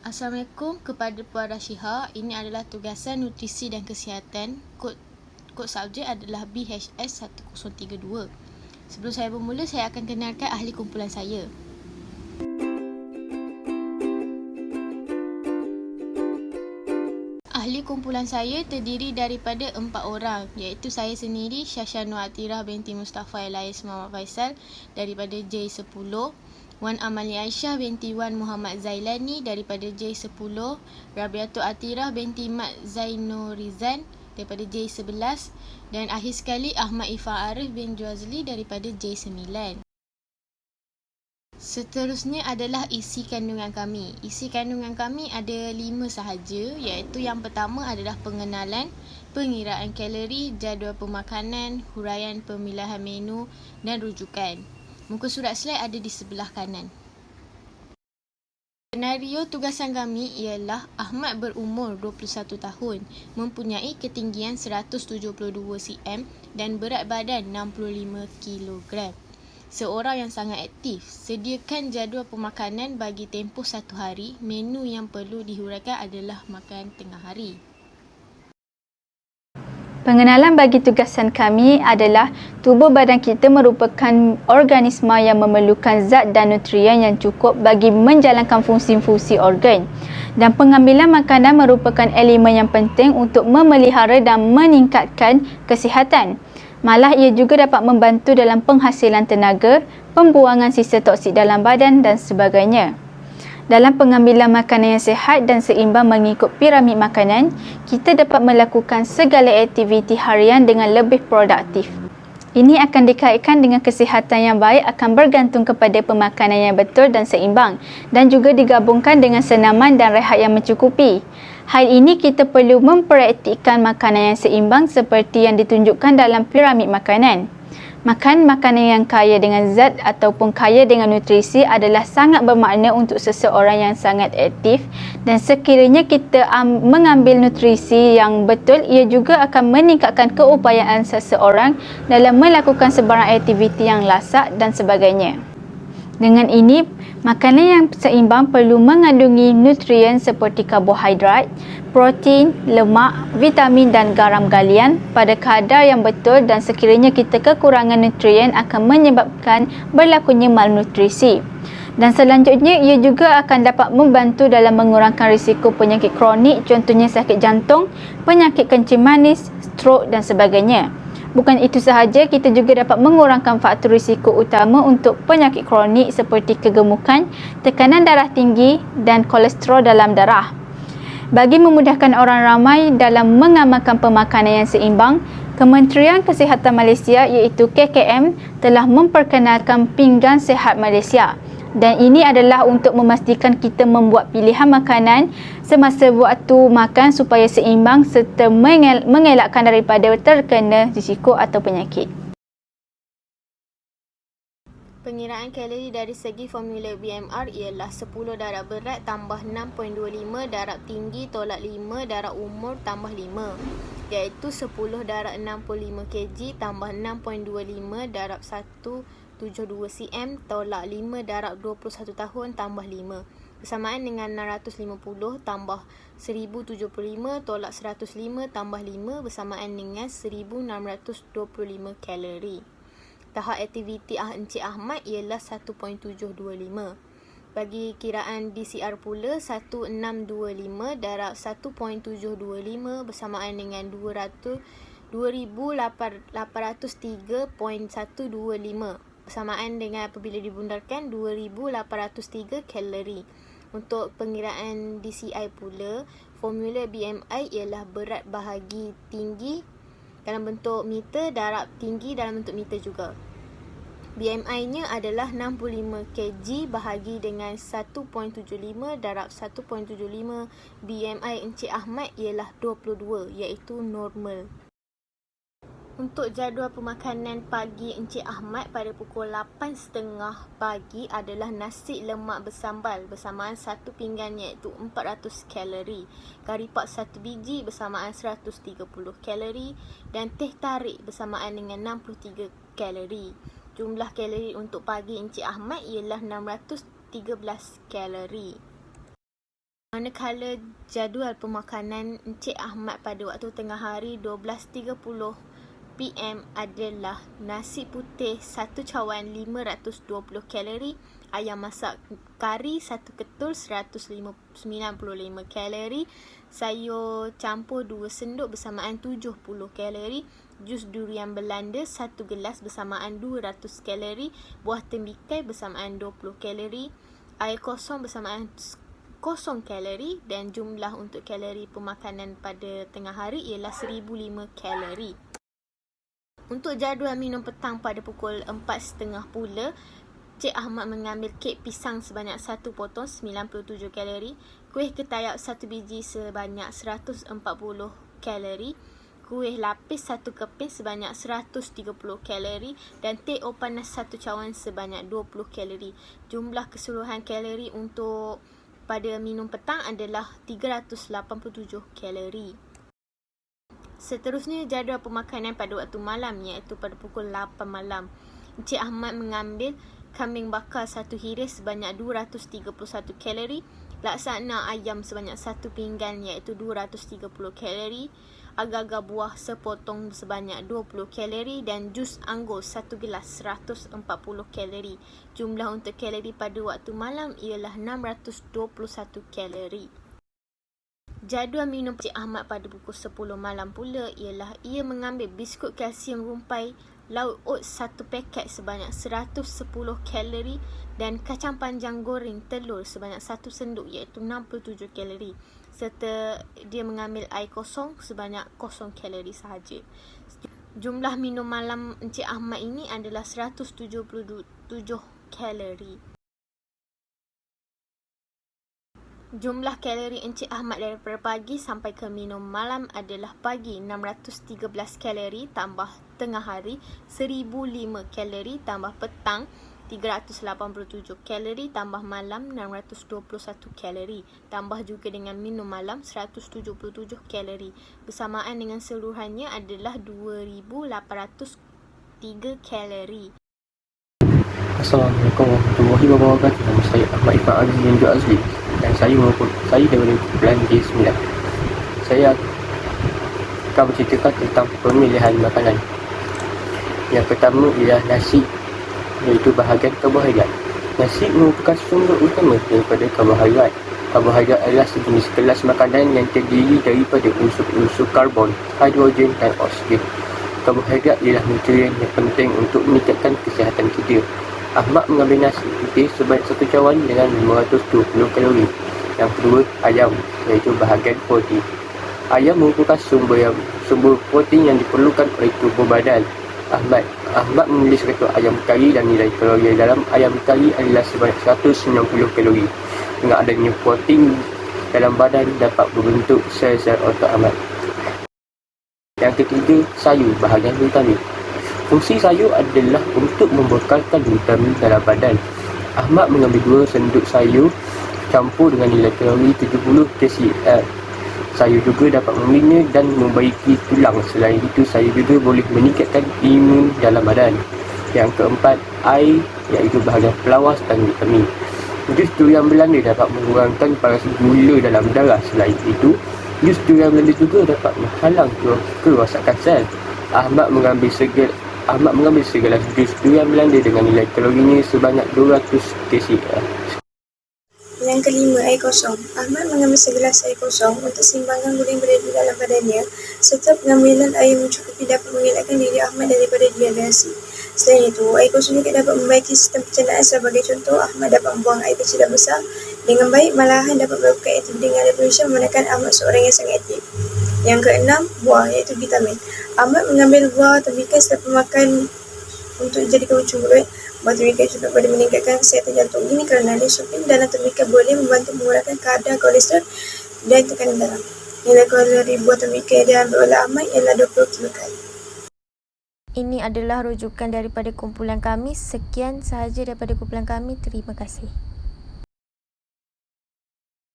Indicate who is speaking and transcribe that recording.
Speaker 1: Assalamualaikum kepada Puan Rashiha. Ini adalah tugasan nutrisi dan kesihatan. Kod subjek adalah BHS 1032. Sebelum saya bermula, saya akan kenalkan ahli kumpulan saya. Ahli kumpulan saya terdiri daripada 4 orang, iaitu saya sendiri, Syasha Nur Atirah binti Mustafa Elias Muhammad Faisal daripada J10, Wan Amalia Aisyah binti Wan Muhammad Zailani daripada J10, Rabiatul Atirah binti Mat Zainurizan daripada J11, dan akhir sekali Ahmad Ifah Arif bin Juazli daripada J9. Seterusnya adalah isi kandungan kami. Isi kandungan kami ada 5 sahaja, iaitu yang pertama adalah pengenalan, pengiraan kalori, jadual pemakanan, huraian pemilihan menu dan rujukan. Muka surat slide ada di sebelah kanan. Senario tugasan kami ialah Ahmad berumur 21 tahun, mempunyai ketinggian 172 cm dan berat badan 65 kg. Seorang yang sangat aktif. Sediakan jadual pemakanan bagi tempoh 1 hari. Menu yang perlu dihuraikan adalah makan tengah hari.
Speaker 2: Pengenalan bagi tugasan kami adalah tubuh badan kita merupakan organisma yang memerlukan zat dan nutrien yang cukup bagi menjalankan fungsi-fungsi organ. Dan pengambilan makanan merupakan elemen yang penting untuk memelihara dan meningkatkan kesihatan. Malah ia juga dapat membantu dalam penghasilan tenaga, pembuangan sisa toksik dalam badan dan sebagainya. Dalam pengambilan makanan yang sihat dan seimbang mengikut piramid makanan, kita dapat melakukan segala aktiviti harian dengan lebih produktif. Ini akan dikaitkan dengan kesihatan yang baik akan bergantung kepada pemakanan yang betul dan seimbang dan juga digabungkan dengan senaman dan rehat yang mencukupi. Hal ini kita perlu mempraktikkan makanan yang seimbang seperti yang ditunjukkan dalam piramid makanan. Makan makanan yang kaya dengan zat ataupun kaya dengan nutrisi adalah sangat bermakna untuk seseorang yang sangat aktif, dan sekiranya kita mengambil nutrisi yang betul, ia juga akan meningkatkan keupayaan seseorang dalam melakukan sebarang aktiviti yang lasak dan sebagainya. Dengan ini, makanan yang seimbang perlu mengandungi nutrien seperti karbohidrat, protein, lemak, vitamin dan garam galian pada kadar yang betul, dan sekiranya kita kekurangan nutrien akan menyebabkan berlakunya malnutrisi. Dan selanjutnya, ia juga akan dapat membantu dalam mengurangkan risiko penyakit kronik, contohnya sakit jantung, penyakit kencing manis, strok dan sebagainya. Bukan itu sahaja, kita juga dapat mengurangkan faktor risiko utama untuk penyakit kronik seperti kegemukan, tekanan darah tinggi dan kolesterol dalam darah. Bagi memudahkan orang ramai dalam mengamalkan pemakanan yang seimbang, Kementerian Kesihatan Malaysia iaitu KKM telah memperkenalkan pinggan sihat Malaysia. Dan ini adalah untuk memastikan kita membuat pilihan makanan semasa waktu makan supaya seimbang serta mengelakkan daripada terkena risiko atau penyakit.
Speaker 1: Pengiraan kalori dari segi formula BMR ialah 10 darab berat tambah 6.25 darab tinggi tolak 5 darab umur tambah 5, iaitu 10 darab 65 kg tambah 6.25 darab 172 cm tolak 5 darab 21 tahun tambah 5, bersamaan dengan 650 tambah 1075 tolak 105 tambah 5 bersamaan dengan 1625 kalori. Tahap aktiviti Encik Ahmad ialah 1.725. Bagi kiraan DCR pula, 1625 darab 1.725 bersamaan dengan 2803.125 bersamaan dengan apabila dibundarkan 2803 kalori. Untuk pengiraan DCI pula, formula BMI ialah berat bahagi tinggi dalam bentuk meter darab tinggi dalam bentuk meter juga. BMI-nya adalah 65 kg bahagi dengan 1.75 darab 1.75. BMI Encik Ahmad ialah 22, iaitu normal. Untuk jadual pemakanan pagi Encik Ahmad pada pukul 8.30 pagi adalah nasi lemak bersambal bersamaan 1 pinggan iaitu 400 kalori, kari pak 1 biji bersamaan 130 kalori dan teh tarik bersamaan dengan 63 kalori. Jumlah kalori untuk pagi Encik Ahmad ialah 613 kalori. Manakala jadual pemakanan Encik Ahmad pada waktu tengah hari 12.30 PM adalah nasi putih 1 cawan 520 kalori, ayam masak kari 1 ketul 195 kalori, sayur campur 2 sendok bersamaan 70 kalori, jus durian Belanda 1 gelas bersamaan 200 kalori, buah tembikai bersamaan 20 kalori, air kosong bersamaan 0 kalori, dan jumlah untuk kalori pemakanan pada tengah hari ialah 1005 kalori. Untuk jadual minum petang pada pukul 4.30 pula, Cik Ahmad mengambil kek pisang sebanyak 1 potong 97 kalori, kuih ketayak 1 biji sebanyak 140 kalori, kuih lapis 1 keping sebanyak 130 kalori, dan teh o panas 1 cawan sebanyak 20 kalori. Jumlah keseluruhan kalori untuk pada minum petang adalah 387 kalori. Seterusnya jadual pemakanan pada waktu malam, iaitu pada pukul 8 malam. Encik Ahmad mengambil kambing bakar 1 hiris sebanyak 231 kalori, laksana ayam sebanyak 1 pinggan iaitu 230 kalori, agar-agar buah sepotong sebanyak 20 kalori, dan jus anggur 1 gelas 140 kalori. Jumlah untuk kalori pada waktu malam ialah 621 kalori. Jadual minum Cik Ahmad pada pukul 10 malam pula ialah ia mengambil biskut kalsium rumpai laut oat 1 paket sebanyak 110 kalori, dan kacang panjang goreng telur sebanyak 1 sendok iaitu 67 kalori, serta dia mengambil air kosong sebanyak 0 kalori sahaja. Jumlah minum malam Encik Ahmad ini adalah 177 kalori. Jumlah kalori Encik Ahmad daripada pagi sampai ke minum malam adalah: pagi 613 kalori tambah tengah hari 1005 kalori tambah petang 387 kalori tambah malam 621 kalori, tambah juga dengan minum malam 177 kalori, bersamaan dengan seluruhannya adalah 2803 kalori.
Speaker 3: Assalamualaikum warahmatullahi wabarakatuh. Nama saya Ahmad Ifan Aziz Yanju Azli, dan saya daripada kumpulan J9. Saya akan berceritakan tentang pemilihan makanan. Yang pertama ialah nasi, iaitu bahagian karbohidrat. Nasi merupakan sumber utama daripada karbohidrat. Karbohidrat adalah sejenis kelas makanan yang terdiri daripada unsur-unsur karbon, hidrogen dan oksigen. Karbohidrat ialah nutrien yang penting untuk meningkatkan kesihatan kita. Ahmad mengambil nasi putih sebanyak 1 cawan dengan 520 kalori. Yang kedua, ayam, iaitu bahagian protein. Ayam merupakan sumber protein yang diperlukan oleh tubuh badan. Ahmad menulis rekod ayam kari dan nilai kalori dalam ayam kari adalah sebanyak 190 kalori. Dengan adanya protein dalam badan dapat membentuk sel-sel otak Ahmad. Yang ketiga, sayur, bahagian vitamin. Fungsi sayur adalah untuk membekalkan vitamin dalam badan. Ahmad mengambil 2 sendok sayur campur dengan nilai kalori 70 kcal. Sayur juga dapat membina dan membaiki tulang. Selain itu, sayur juga boleh meningkatkan imun dalam badan. Yang keempat, air, iaitu bahagian pelawas dan vitamin. Jus durian Belanda dapat mengurangkan paras gula dalam darah. Selain itu, jus durian Belanda juga dapat menghalang kerosakan sel. Ahmad mengambil segelas jus durian Belanda dengan nilai kalorinya sebanyak 200 kcal.
Speaker 4: Yang kelima, air kosong. Ahmad mengambil segelas air kosong untuk seimbangan gula yang berada di dalam badannya, serta pengambilan air mencukupi dapat mengelakkan diri Ahmad daripada dehidrasi. Selain itu, air kosong juga dapat membaiki sistem pencernaan. Sebagai contoh, Ahmad dapat membuang air kecil dan besar dengan baik, malahan dapat melakukan aktiviti dengan efisien, memandangkan Ahmad seorang yang sangat aktif. Yang keenam, buah, iaitu vitamin. Ahmad mengambil buah tembikai selepas makan untuk dijadikan ucung mulut. Buah tembikai juga boleh meningkatkan kesihatan jantung. Ini kerana lisopin dalam tembikai boleh membantu mengurangkan kadar kolesterol dan tekanan darah. Nilai kalori buah tembikai yang diambil oleh Ahmad ialah 20 kilokalori.
Speaker 1: Ini adalah rujukan daripada kumpulan kami. Sekian sahaja daripada kumpulan kami. Terima kasih.